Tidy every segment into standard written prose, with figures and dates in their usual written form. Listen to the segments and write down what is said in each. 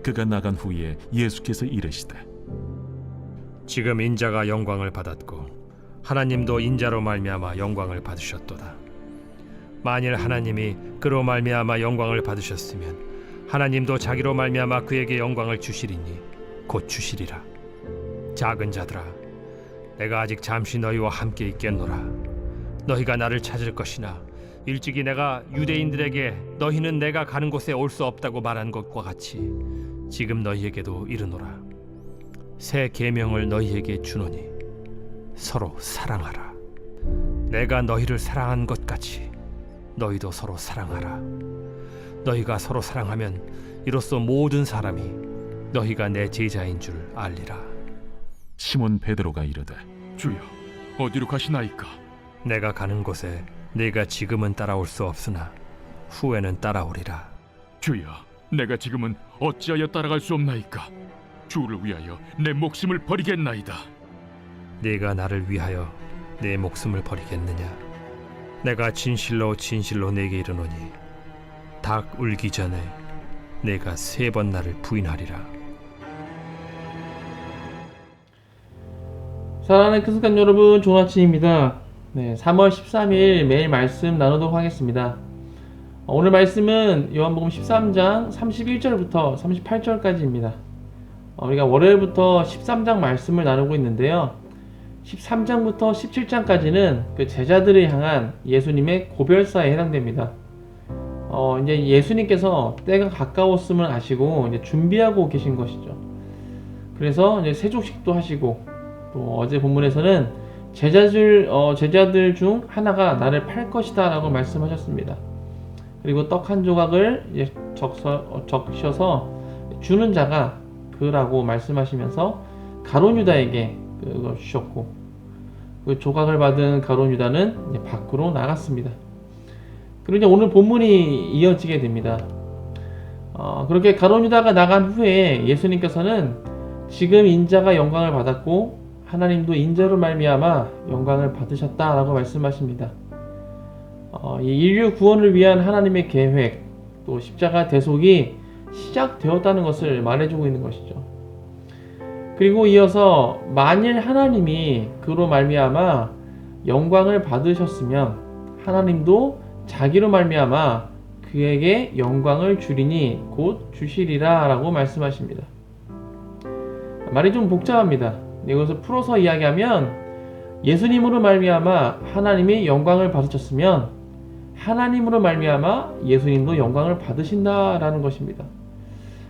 그가 나간 후에 예수께서 이르시되 지금 인자가 영광을 받았고 하나님도 인자로 말미암아 영광을 받으셨도다. 만일 하나님이 그로 말미암아 영광을 받으셨으면 하나님도 자기로 말미암아 그에게 영광을 주시리니 곧 주시리라. 작은 자들아, 내가 아직 잠시 너희와 함께 있겠노라. 너희가 나를 찾을 것이나 일찍이 내가 유대인들에게 너희는 내가 가는 곳에 올 수 없다고 말한 것과 같이 지금 너희에게도 이르노라. 새 계명을 너희에게 주노니 서로 사랑하라. 내가 너희를 사랑한 것 같이 너희도 서로 사랑하라. 너희가 서로 사랑하면 이로써 모든 사람이 너희가 내 제자인 줄 알리라. 시몬 베드로가 이르되 주여, 어디로 가시나이까? 내가 가는 곳에 네가 지금은 따라올 수 없으나 후에는 따라오리라. 주여, 내가 지금은 어찌하여 따라갈 수 없나이까? 주를 위하여 내 목숨을 버리겠나이다. 네가 나를 위하여 내 목숨을 버리겠느냐? 내가 진실로 진실로 네게 이르노니 닭 울기 전에 내가 3번 나를 부인하리라. 사랑하는 크리스찬 여러분, 좋은 아침입니다. 3월 13일 매일 말씀 나누도록 하겠습니다. 오늘 말씀은 요한복음 13장 31절부터 38절까지입니다. 우리가 월요일부터 13장 말씀을 나누고 있는데요. 13장부터 17장까지는 그 제자들을 향한 예수님의 고별사에 해당됩니다. 이제 예수님께서 때가 가까웠음을 아시고 이제 준비하고 계신 것이죠. 그래서 이제 세족식도 하시고, 또 어제 본문에서는 제자들 중 하나가 나를 팔 것이다 라고 말씀하셨습니다. 그리고 떡 한 조각을 이제 적셔서 주는 자가 그라고 말씀하시면서 가룟 유다에게 그걸 주셨고, 그 조각을 받은 가룟 유다는 이제 밖으로 나갔습니다. 그리고 이제 오늘 본문이 이어지게 됩니다. 그렇게 가룟 유다가 나간 후에 예수님께서는 지금 인자가 영광을 받았고 하나님도 인자로 말미암아 영광을 받으셨다라고 말씀하십니다. 이 인류 구원을 위한 하나님의 계획, 또 십자가 대속이 시작되었다는 것을 말해주고 있는 것이죠. 그리고 이어서 만일 하나님이 그로 말미암아 영광을 받으셨으면 하나님도 자기로 말미암아 그에게 영광을 주리니 곧 주시리라 라고 말씀하십니다. 말이 좀 복잡합니다. 이것을 풀어서 이야기하면 예수님으로 말미암아 하나님이 영광을 받으셨으면 하나님으로 말미암아 예수님도 영광을 받으신다라는 것입니다.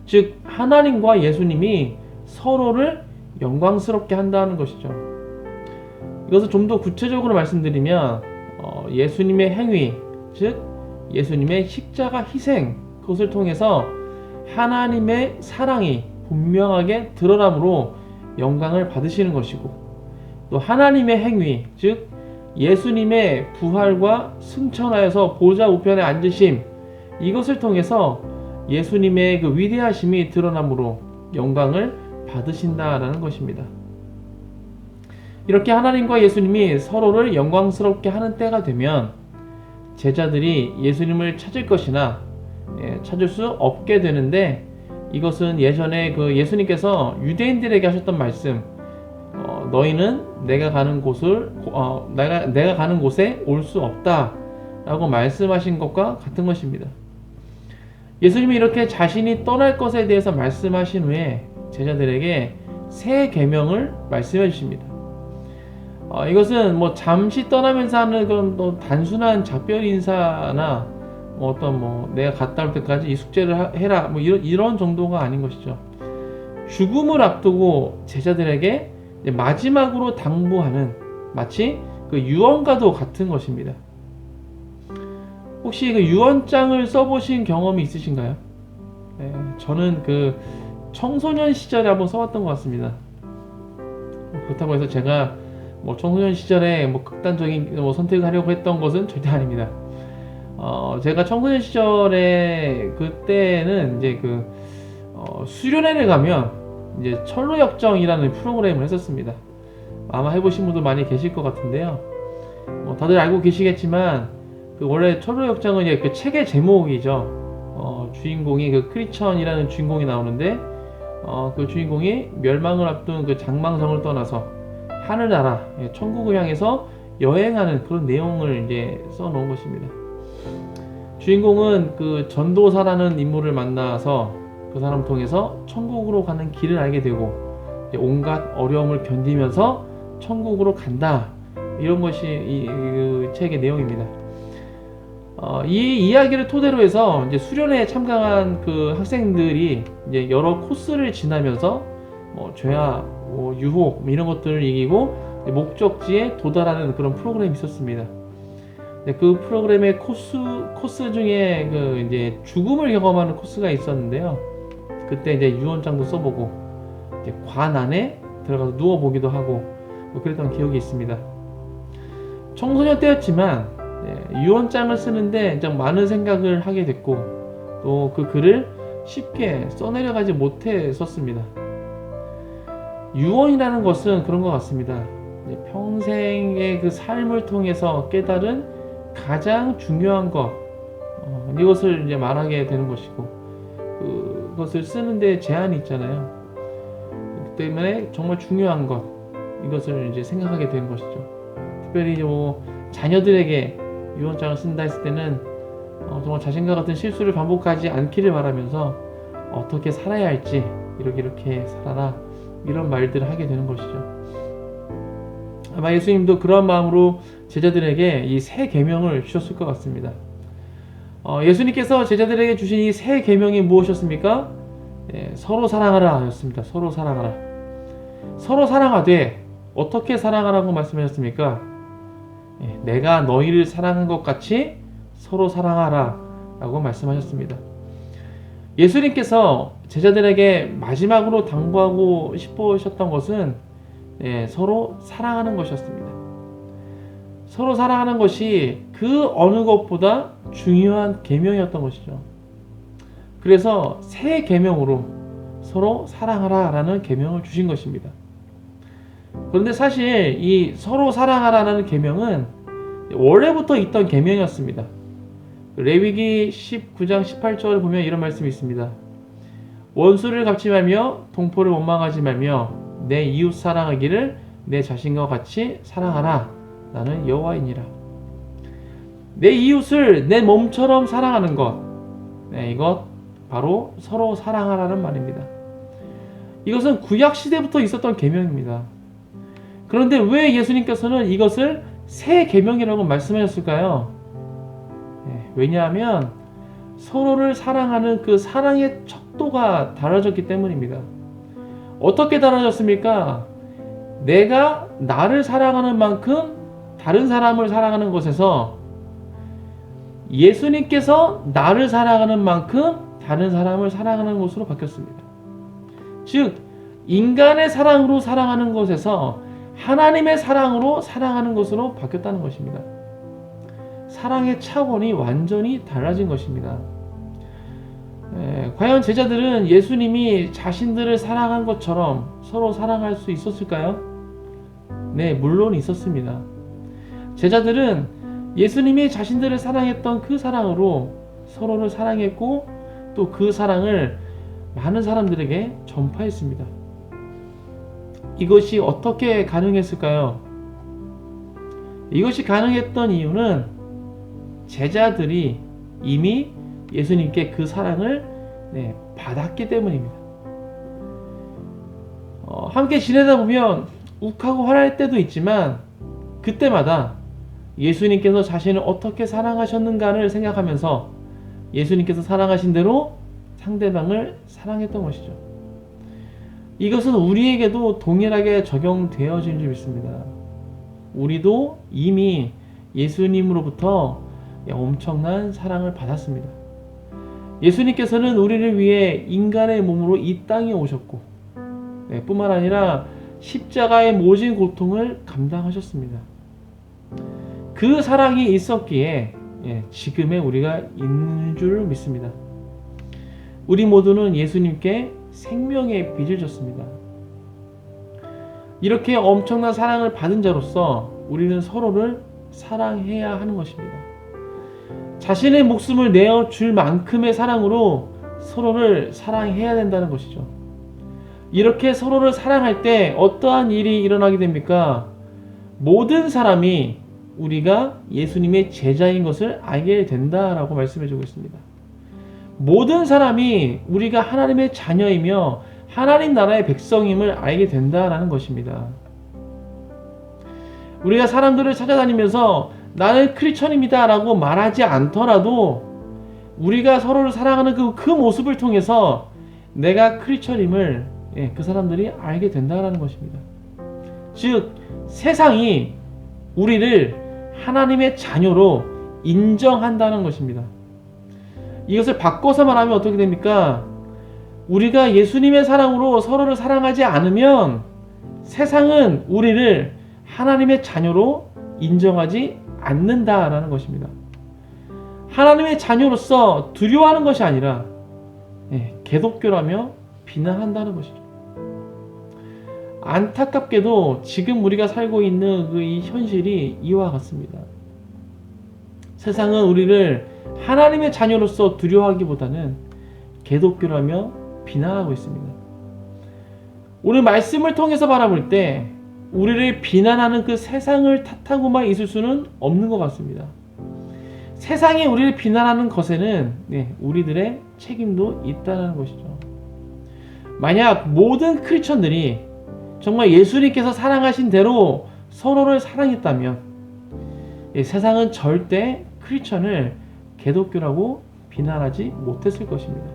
즉 하나님과 예수님이 서로를 영광스럽게 한다는 것이죠. 이것을 좀 더 구체적으로 말씀드리면 예수님의 행위, 즉 예수님의 십자가 희생, 그것을 통해서 하나님의 사랑이 분명하게 드러남으로 영광을 받으시는 것이고, 또 하나님의 행위, 즉 예수님의 부활과 승천하여서 보좌 우편에 앉으심, 이것을 통해서 예수님의 그 위대하심이 드러남으로 영광을 받으신다라는 것입니다. 이렇게 하나님과 예수님이 서로를 영광스럽게 하는 때가 되면 제자들이 예수님을 찾을 것이나 찾을 수 없게 되는데, 이것은 예전에 그 예수님께서 유대인들에게 하셨던 말씀, 너희는 내가 가는 곳에 올 수 없다 라고 말씀하신 것과 같은 것입니다. 예수님이 이렇게 자신이 떠날 것에 대해서 말씀하신 후에 제자들에게 새 계명을 말씀해 주십니다. 이것은 뭐 잠시 떠나면서 하는 그런 또 단순한 작별 인사나 내가 갔다 올 때까지 이 숙제를 해라 이런 정도가 아닌 것이죠. 죽음을 앞두고 제자들에게 마지막으로 당부하는, 마치 그 유언과도 같은 것입니다. 혹시 그 유언장을 써보신 경험이 있으신가요? 저는 그 청소년 시절에 한번 써봤던 것 같습니다. 그렇다고 해서 제가 청소년 시절에 극단적인 선택을 하려고 했던 것은 절대 아닙니다. 제가 청소년 시절에 그때는 이제 수련회를 가면 이제 철로역정이라는 프로그램을 했었습니다. 아마 해보신 분도 많이 계실 것 같은데요. 다들 알고 계시겠지만 원래 철로역정은 그 책의 제목이죠. 주인공이 그 크리천이라는 주인공이 나오는데 그 주인공이 멸망을 앞둔 그 장망성을 떠나서 하늘나라, 천국을 향해서 여행하는 그런 내용을 이제 써놓은 것입니다. 주인공은 그 전도사라는 인물을 만나서 그 사람 통해서 천국으로 가는 길을 알게 되고 온갖 어려움을 견디면서 천국으로 간다. 이런 것이 이 책의 내용입니다. 이 이야기를 토대로 해서 이제 수련회에 참가한 그 학생들이 이제 여러 코스를 지나면서 죄악, 유혹 이런 것들을 이기고 목적지에 도달하는 그런 프로그램이 있었습니다. 그 프로그램의 코스 중에 그 이제 죽음을 경험하는 코스가 있었는데요. 그때 이제 유언장도 써보고 이제 관 안에 들어가서 누워보기도 하고 그랬던 기억이 있습니다. 청소년 때였지만 유언장을 쓰는데 좀 많은 생각을 하게 됐고 또 그 글을 쉽게 써내려가지 못해 썼습니다. 유언이라는 것은 그런 것 같습니다. 평생의 그 삶을 통해서 깨달은 가장 중요한 것 이것을 이제 말하게 되는 것이고 그것을 쓰는데 제한이 있잖아요. 그렇기 때문에 정말 중요한 것 이것을 이제 생각하게 되는 것이죠. 특별히 자녀들에게 유언장을 쓴다 했을 때는 정말 자신과 같은 실수를 반복하지 않기를 바라면서 어떻게 살아야 할지 이렇게 살아라 이런 말들을 하게 되는 것이죠. 아마 예수님도 그런 마음으로 제자들에게 이 새 계명을 주셨을 것 같습니다. 예수님께서 제자들에게 주신 이 새 계명이 무엇이었습니까? 서로 사랑하라 였습니다. 서로 사랑하라. 서로 사랑하되 어떻게 사랑하라고 말씀하셨습니까? 내가 너희를 사랑한 것 같이 서로 사랑하라 라고 말씀하셨습니다. 예수님께서 제자들에게 마지막으로 당부하고 싶으셨던 것은 서로 사랑하는 것이었습니다. 서로 사랑하는 것이 그 어느 것보다 중요한 계명이었던 것이죠. 그래서 새 계명으로 서로 사랑하라 라는 계명을 주신 것입니다. 그런데 사실 이 서로 사랑하라는 계명은 원래부터 있던 계명이었습니다. 레위기 19장 18절을 보면 이런 말씀이 있습니다. 원수를 갚지 말며 동포를 원망하지 말며 내 이웃 사랑하기를 내 자신과 같이 사랑하라. 나는 여호와이니라. 내 이웃을 내 몸처럼 사랑하는 것, 이것 바로 서로 사랑하라는 말입니다. 이것은 구약 시대부터 있었던 계명입니다. 그런데 왜 예수님께서는 이것을 새 계명이라고 말씀하셨을까요? 왜냐하면 서로를 사랑하는 그 사랑의 척도가 달라졌기 때문입니다. 어떻게 달라졌습니까? 내가 나를 사랑하는 만큼 다른 사람을 사랑하는 것에서 예수님께서 나를 사랑하는 만큼 다른 사람을 사랑하는 것으로 바뀌었습니다. 즉 인간의 사랑으로 사랑하는 것에서 하나님의 사랑으로 사랑하는 것으로 바뀌었다는 것입니다. 사랑의 차원이 완전히 달라진 것입니다. 과연 제자들은 예수님이 자신들을 사랑한 것처럼 서로 사랑할 수 있었을까요? 네, 물론 있었습니다. 제자들은 예수님이 자신들을 사랑했던 그 사랑으로 서로를 사랑했고 또 그 사랑을 많은 사람들에게 전파했습니다. 이것이 어떻게 가능했을까요? 이것이 가능했던 이유는 제자들이 이미 예수님께 그 사랑을 받았기 때문입니다. 함께 지내다 보면 욱하고 화날 때도 있지만 그때마다 예수님께서 자신을 어떻게 사랑하셨는가를 생각하면서 예수님께서 사랑하신 대로 상대방을 사랑했던 것이죠. 이것은 우리에게도 동일하게 적용되어진 줄 믿습니다. 우리도 이미 예수님으로부터 엄청난 사랑을 받았습니다. 예수님께서는 우리를 위해 인간의 몸으로 이 땅에 오셨고 뿐만 아니라 십자가의 모진 고통을 감당하셨습니다. 그 사랑이 있었기에 지금의 우리가 있는 줄 믿습니다. 우리 모두는 예수님께 생명의 빚을 졌습니다. 이렇게 엄청난 사랑을 받은 자로서 우리는 서로를 사랑해야 하는 것입니다. 자신의 목숨을 내어 줄 만큼의 사랑으로 서로를 사랑해야 된다는 것이죠. 이렇게 서로를 사랑할 때 어떠한 일이 일어나게 됩니까? 모든 사람이 우리가 예수님의 제자인 것을 알게 된다라고 말씀해 주고 있습니다. 모든 사람이 우리가 하나님의 자녀이며 하나님 나라의 백성임을 알게 된다라는 것입니다. 우리가 사람들을 찾아다니면서 나는 크리스천입니다 라고 말하지 않더라도 우리가 서로를 사랑하는 그 모습을 통해서 내가 크리스천임을 그 사람들이 알게 된다는 것입니다. 즉 세상이 우리를 하나님의 자녀로 인정한다는 것입니다. 이것을 바꿔서 말하면 어떻게 됩니까? 우리가 예수님의 사랑으로 서로를 사랑하지 않으면 세상은 우리를 하나님의 자녀로 인정하지 않는다라는 것입니다. 하나님의 자녀로서 두려워하는 것이 아니라 개독교라며 비난한다는 것이죠. 안타깝게도 지금 우리가 살고 있는 이 현실이 이와 같습니다. 세상은 우리를 하나님의 자녀로서 두려워하기보다는 개독교라며 비난하고 있습니다. 오늘 말씀을 통해서 바라볼 때 우리를 비난하는 그 세상을 탓하고만 있을 수는 없는 것 같습니다. 세상이 우리를 비난하는 것에는 우리들의 책임도 있다는 것이죠. 만약 모든 크리스천들이 정말 예수님께서 사랑하신 대로 서로를 사랑했다면 세상은 절대 크리스천을 개독교라고 비난하지 못했을 것입니다.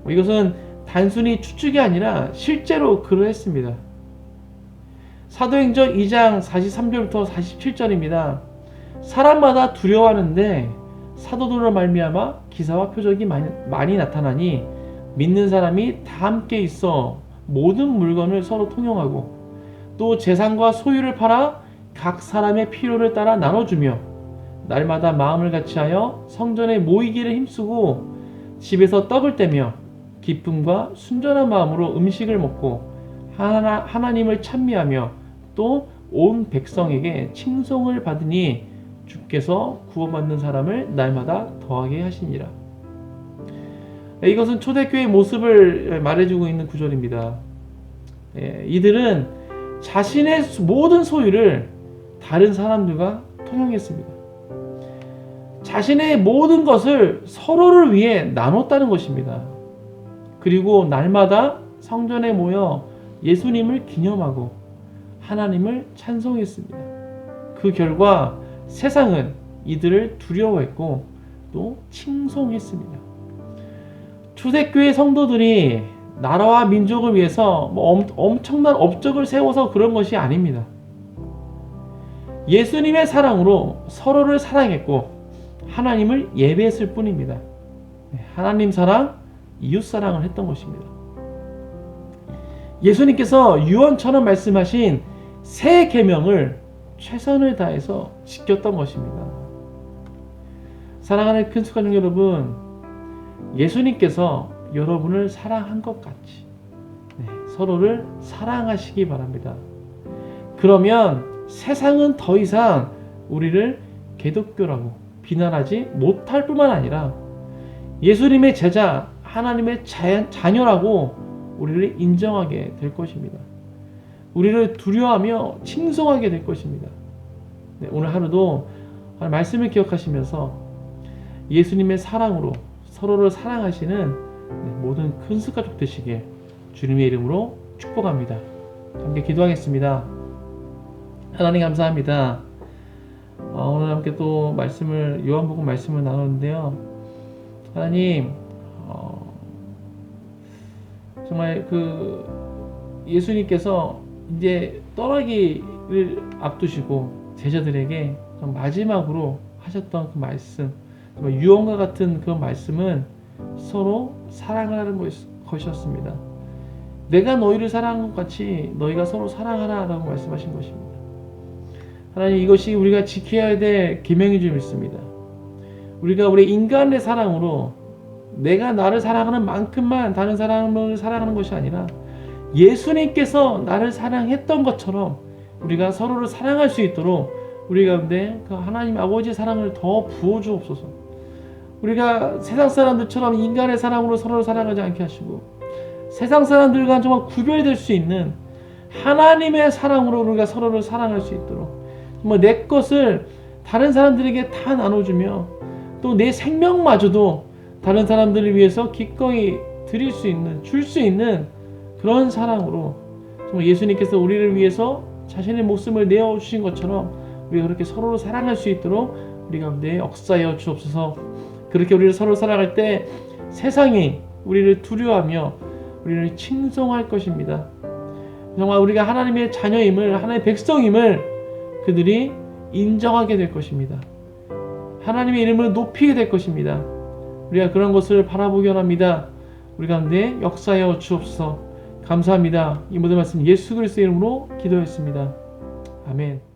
이것은 단순히 추측이 아니라 실제로 그러했습니다. 사도행전 2장 43절부터 47절입니다. 사람마다 두려워하는데 사도들로 말미암아 기사와 표적이 많이 나타나니 믿는 사람이 다 함께 있어 모든 물건을 서로 통용하고 또 재산과 소유를 팔아 각 사람의 필요를 따라 나눠주며 날마다 마음을 같이하여 성전에 모이기를 힘쓰고 집에서 떡을 떼며 기쁨과 순전한 마음으로 음식을 먹고 하나님을 찬미하며 또 온 백성에게 칭송을 받으니 주께서 구원받는 사람을 날마다 더하게 하시니라. 이것은 초대교회의 모습을 말해주고 있는 구절입니다. 이들은 자신의 모든 소유를 다른 사람들과 통용했습니다. 자신의 모든 것을 서로를 위해 나눴다는 것입니다. 그리고 날마다 성전에 모여 예수님을 기념하고 하나님을 찬송했습니다. 그 결과 세상은 이들을 두려워했고 또 칭송했습니다. 초대교회 성도들이 나라와 민족을 위해서 엄청난 업적을 세워서 그런 것이 아닙니다. 예수님의 사랑으로 서로를 사랑했고 하나님을 예배했을 뿐입니다. 하나님 사랑, 이웃 사랑을 했던 것입니다. 예수님께서 유언처럼 말씀하신 새 계명을 최선을 다해서 지켰던 것입니다. 사랑하는 큰숙가족 여러분, 예수님께서 여러분을 사랑한 것 같이 서로를 사랑하시기 바랍니다. 그러면 세상은 더 이상 우리를 개독교라고 비난하지 못할 뿐만 아니라 예수님의 제자, 하나님의 자녀라고 우리를 인정하게 될 것입니다. 우리를 두려워하며 칭송하게 될 것입니다. 오늘 하루도 말씀을 기억하시면서 예수님의 사랑으로 서로를 사랑하시는 모든 큰숙 가족 되시길 주님의 이름으로 축복합니다. 함께 기도하겠습니다. 하나님 감사합니다. 오늘 함께 또 요한복음 말씀을 나누는데요. 하나님, 정말 예수님께서 이제 떠나기를 앞두시고 제자들에게 마지막으로 하셨던 그 말씀, 정말 유언과 같은 그 말씀은 서로 사랑을 하는 것이었습니다. 내가 너희를 사랑한 것 같이 너희가 서로 사랑하라 라고 말씀하신 것입니다. 하나님, 이것이 우리가 지켜야 될 계명인 줄 믿습니다. 우리가 우리 인간의 사랑으로 내가 나를 사랑하는 만큼만 다른 사람을 사랑하는 것이 아니라 예수님께서 나를 사랑했던 것처럼 우리가 서로를 사랑할 수 있도록 우리 가운데 그 하나님 아버지의 사랑을 더 부어주옵소서. 우리가 세상 사람들처럼 인간의 사랑으로 서로를 사랑하지 않게 하시고 세상 사람들과 정말 구별될 수 있는 하나님의 사랑으로 우리가 서로를 사랑할 수 있도록 정말 내 것을 다른 사람들에게 다 나눠주며 또 내 생명마저도 다른 사람들을 위해서 기꺼이 드릴 수 있는, 줄 수 있는 그런 사랑으로 정말 예수님께서 우리를 위해서 자신의 목숨을 내어주신 것처럼 우리가 그렇게 서로를 사랑할 수 있도록 우리 가운데 역사하여 주옵소서. 그렇게 우리를 서로 사랑할 때 세상이 우리를 두려워하며 우리를 칭송할 것입니다. 정말 우리가 하나님의 자녀임을, 하나님의 백성임을 그들이 인정하게 될 것입니다. 하나님의 이름을 높이게 될 것입니다. 우리가 그런 것을 바라보기 원합니다. 우리 가운데 역사하여 주옵소서. 감사합니다. 이 모든 말씀 예수 그리스도의 이름으로 기도했습니다. 아멘.